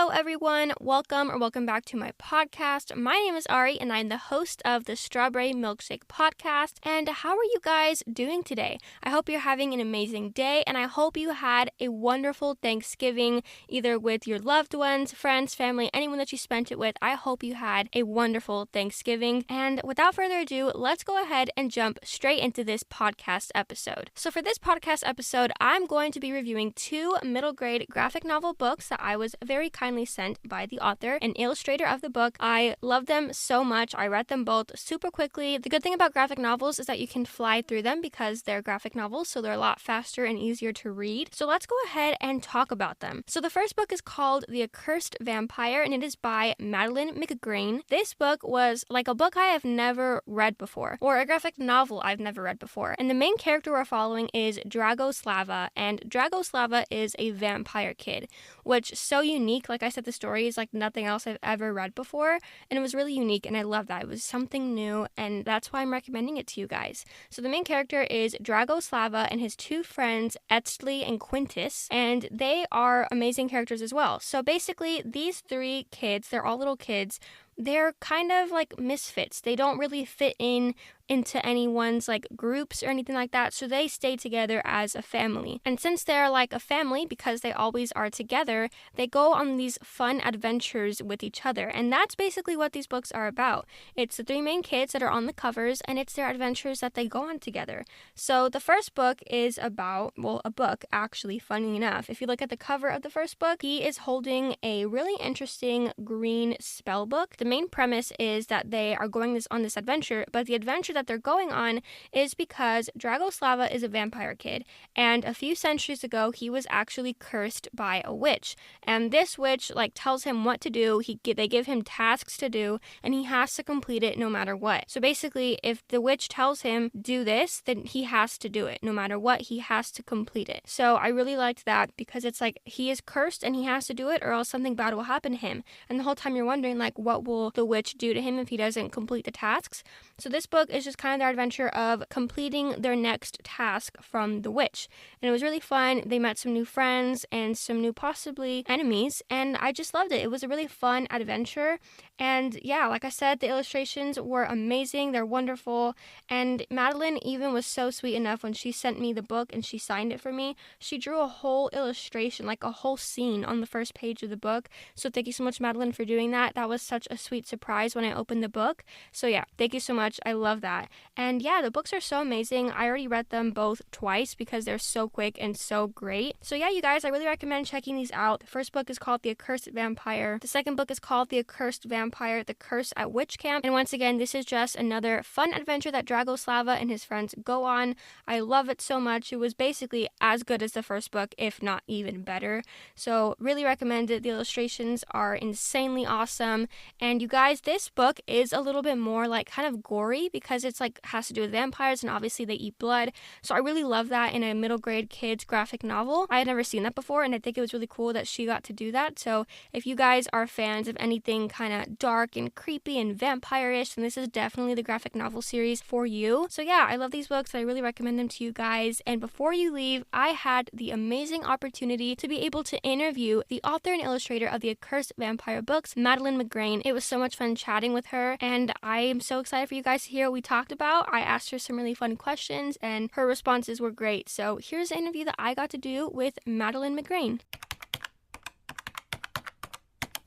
Hello everyone, welcome back to my podcast. My name is Ari and I'm the host of the Strawberry Milkshake podcast. And how are you guys doing today? I hope you're having an amazing day and I hope you had a wonderful Thanksgiving, either with your loved ones, friends, family, anyone that you spent it with. I hope you had a wonderful Thanksgiving. And without further ado, let's go ahead and jump straight into this podcast episode. So for this podcast episode, I'm going to be reviewing two middle grade graphic novel books that I was very kindly sent by the author and illustrator of the book. I love them so much. I read them both super quickly. The good thing about graphic novels is that you can fly through them because they're graphic novels, so they're a lot faster and easier to read. So let's go ahead and talk about them. So the first book is called The Accursed Vampire, and it is by Madeline McGrane. This book was like a book I have never read before, or a graphic novel I've never read before. And the main character we're following is Dragoslava, and Dragoslava is a vampire kid, which is so unique. Like I said, the story is like nothing else I've ever read before, and it was really unique, and I love that. It was something new, and that's why I'm recommending it to you guys. So the main character is Dragoslava and his two friends, Etsley and Quintus, and they are amazing characters as well. So basically, these three kids, they're all little kids, they're kind of like misfits. They don't really fit into anyone's like groups or anything like that, so they stay together as a family. And since they're like a family, because they always are together, they go on these fun adventures with each other, and that's basically what these books are about. It's the three main kids that are on the covers, and it's their adventures that they go on together. So the first book is about, well, a book actually, funny enough. If you look at the cover of the first book, he is holding a really interesting green spell book. The main premise is that they are going on this adventure, but the adventure that they're going on is because Dragoslava is a vampire kid, and a few centuries ago he was actually cursed by a witch, and this witch like tells him what to do. They give him tasks to do, and he has to complete it no matter what. So basically, if the witch tells him do this, then he has to do it no matter what. He has to complete it. So I really liked that because it's like he is cursed and he has to do it, or else something bad will happen to him. And the whole time you're wondering like, what will the witch do to him if he doesn't complete the tasks? So this book is just kind of their adventure of completing their next task from the witch. And it was really fun. They met some new friends and some new possibly enemies, and I just loved it. It was a really fun adventure. And yeah, like I said, the illustrations were amazing. They're wonderful. And Madeline even was so sweet enough when she sent me the book and she signed it for me. She drew a whole illustration, like a whole scene on the first page of the book. So thank you so much, Madeline, for doing that. That was such a sweet surprise when I opened the book. So yeah, thank you so much. I love that. And yeah, the books are so amazing. I already read them both twice because they're so quick and so great. So yeah, you guys, I really recommend checking these out. The first book is called The Accursed Vampire. The second book is called The Accursed Vampire, The Curse at Witch Camp. And once again, this is just another fun adventure that Dragoslava and his friends go on. I love it so much. It was basically as good as the first book, if not even better. So really recommend it. The illustrations are insanely awesome. And you guys, this book is a little bit more like kind of gory because it's like has to do with vampires and obviously they eat blood. So I really love that in a middle grade kids graphic novel. I had never seen that before, and I think it was really cool that she got to do that. So if you guys are fans of anything kind of dark and creepy and vampire-ish, then this is definitely the graphic novel series for you. So yeah, I love these books. I really recommend them to you guys. And before you leave, I had the amazing opportunity to be able to interview the author and illustrator of the Accursed Vampire books, Madeline McGrane. It was so much fun chatting with her, and I am so excited for you guys to hear what we talked about. I asked her some really fun questions, and her responses were great. So here's an interview that I got to do with Madeline McGrane.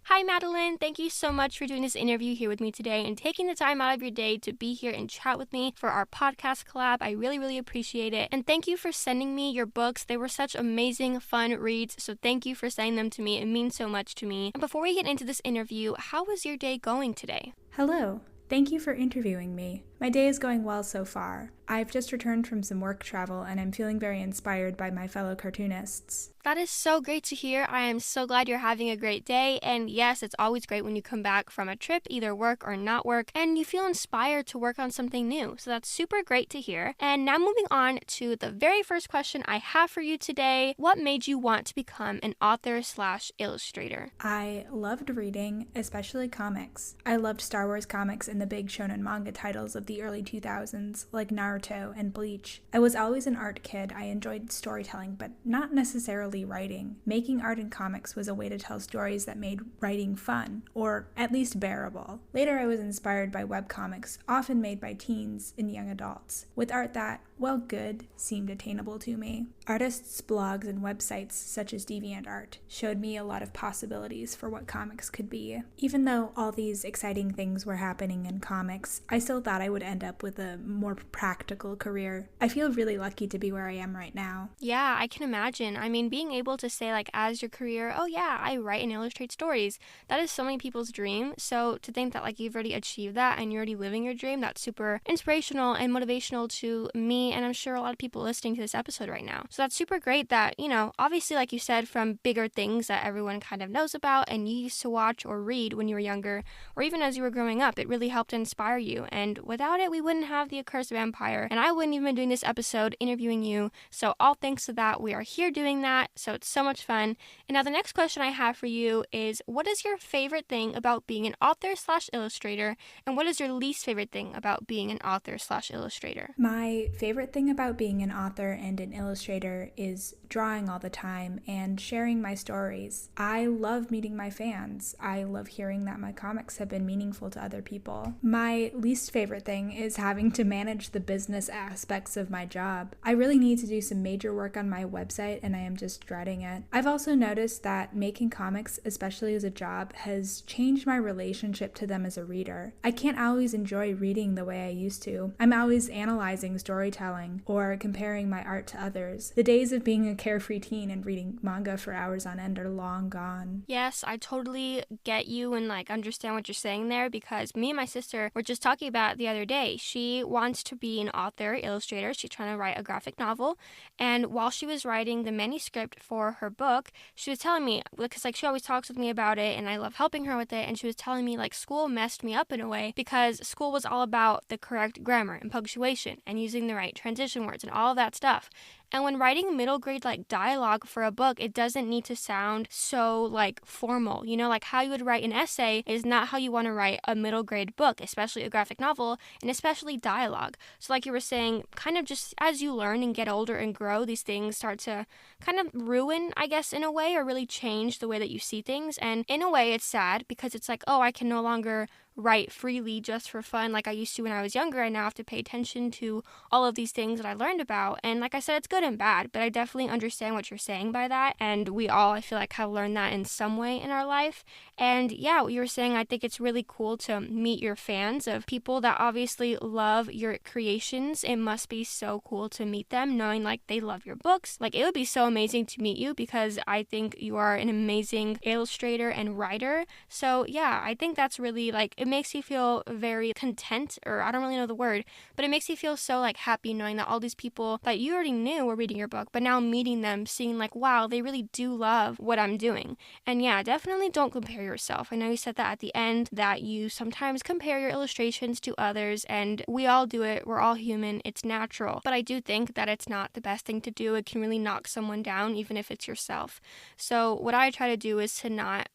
Hi, Madeline. Thank you so much for doing this interview here with me today and taking the time out of your day to be here and chat with me for our podcast collab. I really, really appreciate it. And thank you for sending me your books. They were such amazing, fun reads. So thank you for sending them to me. It means so much to me. And before we get into this interview, how was your day going today? Hello. Thank you for interviewing me. My day is going well so far. I've just returned from some work travel and I'm feeling very inspired by my fellow cartoonists. That is so great to hear. I am so glad you're having a great day. And yes, it's always great when you come back from a trip, either work or not work, and you feel inspired to work on something new. So that's super great to hear. And now moving on to the very first question I have for you today. What made you want to become an author/illustrator? I loved reading, especially comics. I loved Star Wars comics and the big shonen manga titles of the early 2000s, like Naruto Naruto, and Bleach. I was always an art kid. I enjoyed storytelling, but not necessarily writing. Making art in comics was a way to tell stories that made writing fun, or at least bearable. Later, I was inspired by webcomics, often made by teens and young adults, with art that, well, good, seemed attainable to me. Artists' blogs and websites such as DeviantArt showed me a lot of possibilities for what comics could be. Even though all these exciting things were happening in comics, I still thought I would end up with a more practical career. I feel really lucky to be where I am right now. Yeah, I can imagine. I mean, being able to say, like, as your career, oh yeah, I write and illustrate stories, that is so many people's dream. So to think that, like, you've already achieved that and you're already living your dream, that's super inspirational and motivational to me, and I'm sure a lot of people listening to this episode right now. So that's super great that, obviously, like you said, from bigger things that everyone kind of knows about and you used to watch or read when you were younger, or even as you were growing up, it really helped inspire you. And without it, we wouldn't have the Accursed Vampire, and I wouldn't even been doing this episode interviewing you. So all thanks to that, we are here doing that. So it's so much fun. And now the next question I have for you is, what is your favorite thing about being an author/illustrator, and what is your least favorite thing about being an author/illustrator? My favorite thing about being an author and an illustrator is drawing all the time and sharing my stories. I love meeting my fans. I love hearing that my comics have been meaningful to other people. My least favorite thing is having to manage the business aspects of my job. I really need to do some major work on my website, and I am just dreading it. I've also noticed that making comics, especially as a job, has changed my relationship to them as a reader. I can't always enjoy reading the way I used to. I'm always analyzing storytelling or comparing my art to others. The days of being a carefree teen and reading manga for hours on end are long gone. Yes, I totally get you and understand what you're saying there, because me and my sister were just talking about it the other day. She wants to be an author, illustrator. She's trying to write a graphic novel. And while she was writing the manuscript for her book, she was telling me, because she always talks with me about it and I love helping her with it. And she was telling me school messed me up in a way, because school was all about the correct grammar and punctuation and using the right transition words and all of that stuff. And when writing middle grade dialogue for a book, it doesn't need to sound so formal. How you would write an essay is not how you want to write a middle grade book, especially a graphic novel, and especially dialogue. So like you were saying, kind of just as you learn and get older and grow, these things start to kind of ruin, I guess, in a way, or really change the way that you see things. And in a way, it's sad, because it's I can no longer write freely just for fun like I used to when I was younger. I now have to pay attention to all of these things that I learned about. And like I said, it's good and bad, but I definitely understand what you're saying by that. And we all, I feel have learned that in some way in our life. And yeah, what you were saying, I think it's really cool to meet your fans of people that obviously love your creations. It must be so cool to meet them, knowing they love your books. It would be so amazing to meet you, because I think you are an amazing illustrator and writer. So yeah, I think that's really it makes you feel very content, or I don't really know the word, but it makes you feel so happy knowing that all these people that you already knew were reading your book, but now meeting them, seeing wow, they really do love what I'm doing. And yeah, definitely don't compare yourself. I know you said that at the end, that you sometimes compare your illustrations to others, and we all do it. We're all human. It's natural. But I do think that it's not the best thing to do. It can really knock someone down, even if it's yourself. So what I try to do is to not,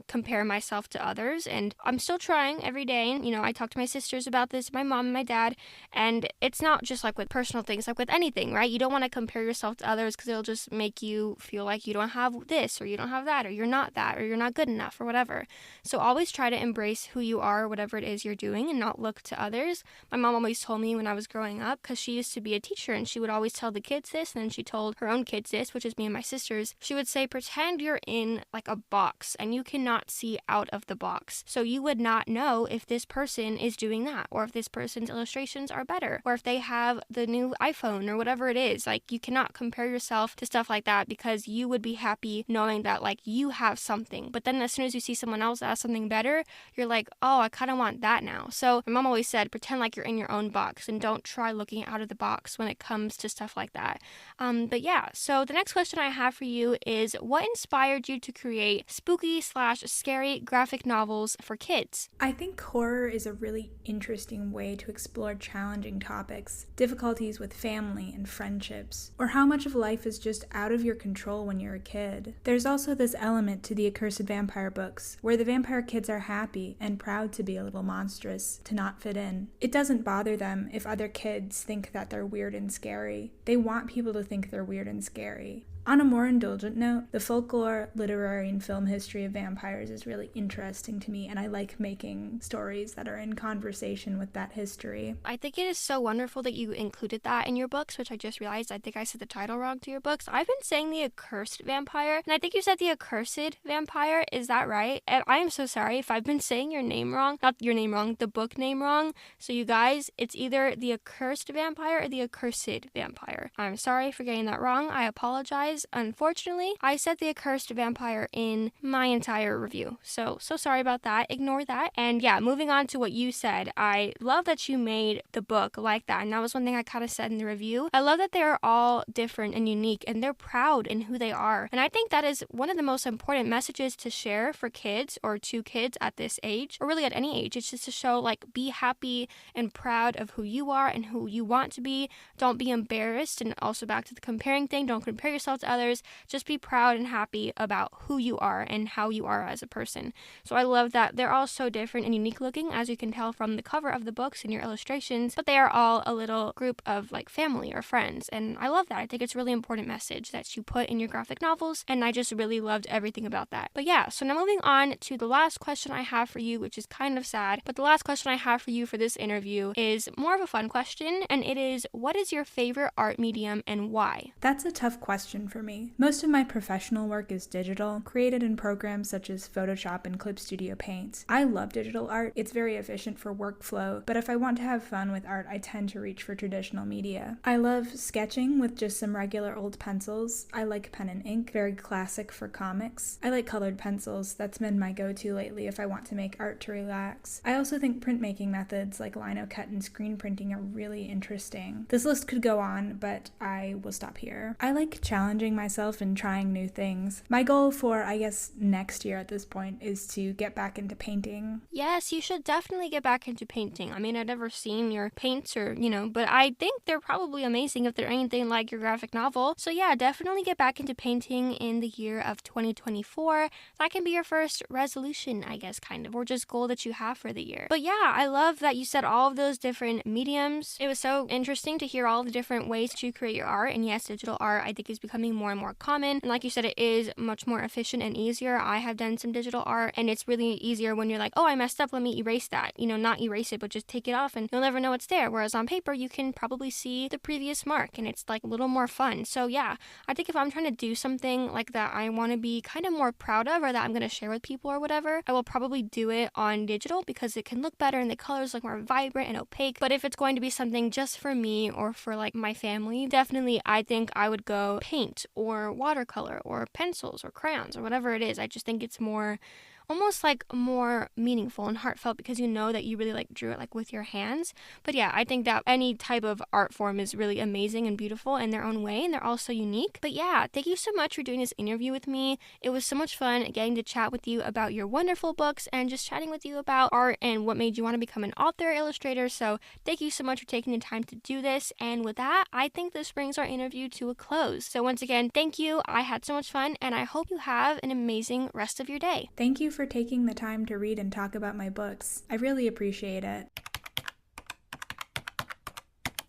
compare myself to others. And I'm still trying every day. And, I talk to my sisters about this, my mom and my dad, and it's not just with personal things, with anything, right? You don't want to compare yourself to others, because it'll just make you feel you don't have this, or you don't have that, or you're not that, or you're not good enough, or whatever. So always try to embrace who you are, whatever it is you're doing, and not look to others. My mom always told me when I was growing up, because she used to be a teacher, and she would always tell the kids this, and then she told her own kids this, which is me and my sisters. She would say, pretend you're in a box and you cannot see out of the box. So you would not know if this person is doing that, or if this person's illustrations are better, or if they have the new iPhone, or whatever it is. You cannot compare yourself to stuff like that, because you would be happy knowing that you have something. But then as soon as you see someone else that has something better, you're oh, I kind of want that now. So my mom always said, pretend you're in your own box, and don't try looking out of the box when it comes to stuff like that. But yeah, so the next question I have for you is, what inspired you to create spooky/scary graphic novels for kids? books? I think horror is a really interesting way to explore challenging topics, difficulties with family and friendships, or how much of life is just out of your control when you're a kid. There's also this element to the Accursed Vampire books, where the vampire kids are happy and proud to be a little monstrous, to not fit in. It doesn't bother them if other kids think that they're weird and scary. They want people to think they're weird and scary. On a more indulgent note, the folklore, literary, and film history of vampires is really interesting to me, and I like making stories that are in conversation with that history. I think it is so wonderful that you included that in your books, which I just realized I think I said the title wrong to your books. I've been saying the Accursed Vampire, and I think you said the Accursed Vampire. Is that right? And I am so sorry if I've been saying your name wrong. Not your name wrong, the book name wrong. So you guys, it's either the Accursed Vampire or the Accursed Vampire. I'm sorry for getting that wrong. I apologize. Unfortunately, I said the Accursed Vampire in my entire review. So sorry about that. Ignore that. And yeah, moving on to what you said, I love that you made the book like that. And that was one thing I kind of said in the review. I love that they're all different and unique and they're proud in who they are. And I think that is one of the most important messages to share for kids or to kids at this age, or really at any age. It's just to show, like, be happy and proud of who you are and who you want to be. Don't be embarrassed. And also back to the comparing thing, don't compare yourself to others. Just be proud and happy about who you are and how you are as a person. So I love that they're all so different and unique looking, as you can tell from the cover of the books and your illustrations, but they are all a little group of like family or friends. And I love that. I think it's a really important message that you put in your graphic novels, and I just really loved everything about that. But yeah, so now moving on to the last question I have for you, which is kind of sad, but the last question I have for you for this interview is more of a fun question, and it is, what is your favorite art medium and why? That's a tough question for me. Most of my professional work is digital, created in programs such as Photoshop and Clip Studio Paint. I love digital art. It's very efficient for workflow, but if I want to have fun with art, I tend to reach for traditional media. I love sketching with just some regular old pencils. I like pen and ink, very classic for comics. I like colored pencils. That's been my go-to lately if I want to make art to relax. I also think printmaking methods like lino cut and screen printing are really interesting. This list could go on, but I will stop here. I like challenging myself and trying new things. My goal for, I guess, next year at this point is to get back into painting. Yes, you should definitely get back into painting. I mean, I've never seen your paints or, but I think they're probably amazing if they're anything like your graphic novel. So yeah, definitely get back into painting in the year of 2024. That can be your first resolution, I guess, kind of, or just goal that you have for the year. But yeah, I love that you said all of those different mediums. It was so interesting to hear all the different ways to create your art. And yes, digital art, I think, is becoming more and more common. And like you said, it is much more efficient and easier. I have done some digital art, and it's really easier when you're like, oh, I messed up, let me erase that. Not erase it, but just take it off and you'll never know it's there. Whereas on paper, you can probably see the previous mark and it's like a little more fun. So yeah, I think if I'm trying to do something like that I want to be kind of more proud of, or that I'm going to share with people or whatever, I will probably do it on digital because it can look better and the colors look more vibrant and opaque. But if it's going to be something just for me or for like my family, definitely I think I would go paint or watercolor or pencils or crayons or whatever it is. I just think it's more almost like more meaningful and heartfelt because you know that you really like drew it like with your hands. But yeah, I think that any type of art form is really amazing and beautiful in their own way, and they're all so unique. But yeah, thank you so much for doing this interview with me. It was so much fun getting to chat with you about your wonderful books and just chatting with you about art and what made you want to become an author, illustrator. So thank you so much for taking the time to do this. And with that, I think this brings our interview to a close. So once again, thank you. I had so much fun, and I hope you have an amazing rest of your day. Thank you for taking the time to read and talk about my books. I really appreciate it.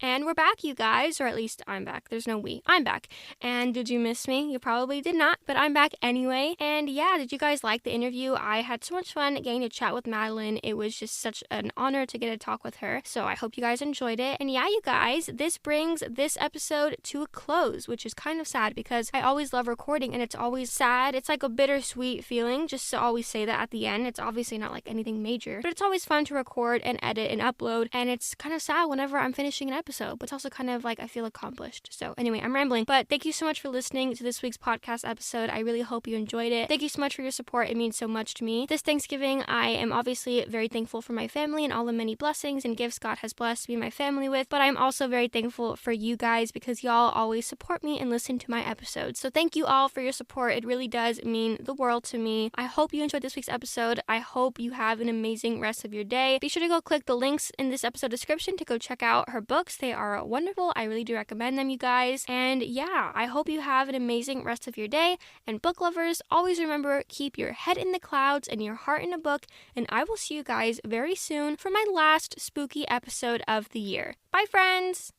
And we're back, you guys, or at least I'm back. There's no we. I'm back. And did you miss me? You probably did not, but I'm back anyway. And yeah, did you guys like the interview? I had so much fun getting to chat with Madeline. It was just such an honor to get to talk with her. So I hope you guys enjoyed it. And yeah, you guys, this brings this episode to a close, which is kind of sad because I always love recording and it's always sad. It's like a bittersweet feeling just to always say that at the end. It's obviously not like anything major, but it's always fun to record and edit and upload. And it's kind of sad whenever I'm finishing an episode episode, but it's also kind of like I feel accomplished. So anyway, I'm rambling, but thank you so much for listening to this week's podcast episode. I really hope you enjoyed it. Thank you so much for your support. It means so much to me. This Thanksgiving, I am obviously very thankful for my family and all the many blessings and gifts God has blessed me and my family with, but I'm also very thankful for you guys because y'all always support me and listen to my episodes. So thank you all for your support. It really does mean the world to me. I hope you enjoyed this week's episode. I hope you have an amazing rest of your day. Be sure to go click the links in this episode description to go check out her books. They are wonderful. I really do recommend them, you guys. And yeah, I hope you have an amazing rest of your day. And book lovers, always remember, keep your head in the clouds and your heart in a book. And I will see you guys very soon for my last spooky episode of the year. Bye, friends!